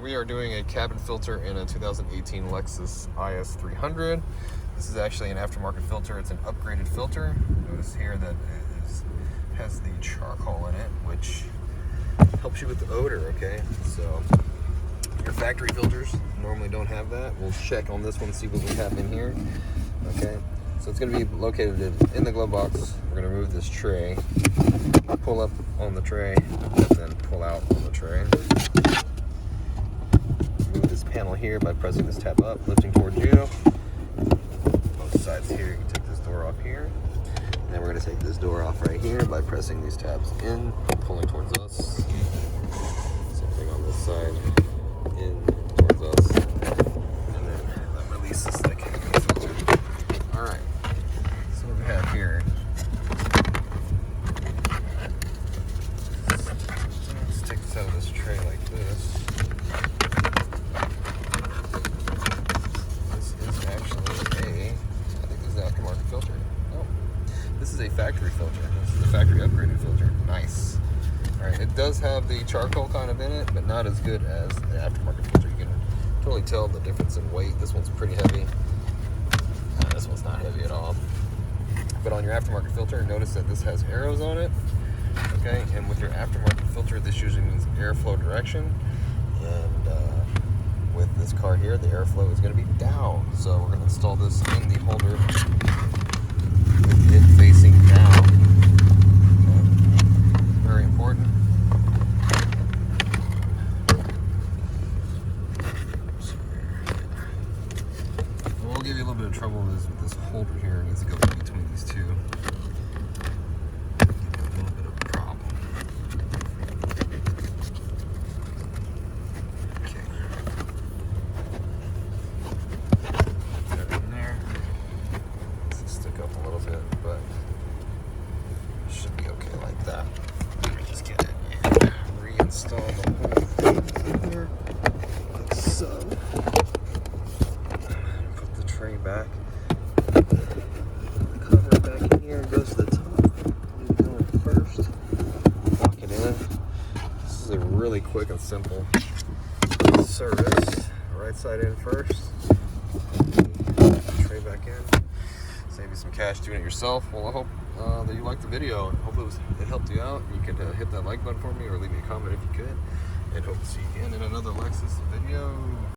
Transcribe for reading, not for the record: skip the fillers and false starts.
we are doing a cabin filter in a 2018 Lexus IS300. This is actually an aftermarket filter. It's an upgraded filter. Notice here that it has the charcoal in it, which helps you with the odor, okay? So your factory filters normally don't have that. We'll check on this one, see what we have in here, okay? So it's going to be located in the glove box. We're going to remove this tray, pull up on the tray, and then pull out on the tray. Move this panel here by pressing this tab up, lifting towards you. Both sides here, you can take this door off here. And then we're going to take this door off right here by pressing these tabs in, pulling towards us. Same thing on this side, in towards us. And then that releases the cabin filter. Alright, so what we have here. Let's take this out of this tray like this. This is actually I think this is an aftermarket filter. No, this is a factory filter. This is a factory upgraded filter. Nice. Alright, it does have the charcoal kind of in it, but not as good as the aftermarket filter. You can totally tell the difference in weight. This one's pretty heavy. This one's not heavy at all. But on your aftermarket filter, notice that this has arrows on it. Okay, and with your aftermarket filter, this usually means airflow direction. And with this car here, the airflow is going to be down. So we're going to install this in the holder with it facing down. Okay. Very important. We'll give you a little bit of trouble with this holder here. It needs to go in between these two. Give you a little bit of a problem. Okay. Put it in there. This will stick up a little bit, but it should be okay like that. Let me just get it and reinstall the whole thing here, like so. Tray back, the cover back in here goes to the top. Maybe go in first, lock it in. This is a really quick and simple service. Right side in first, tray back in. Save you some cash doing it yourself. Well, I hope that you liked the video. I hope it helped you out. You could hit that like button for me or leave me a comment if you could. And hope to see you again in another Lexus video.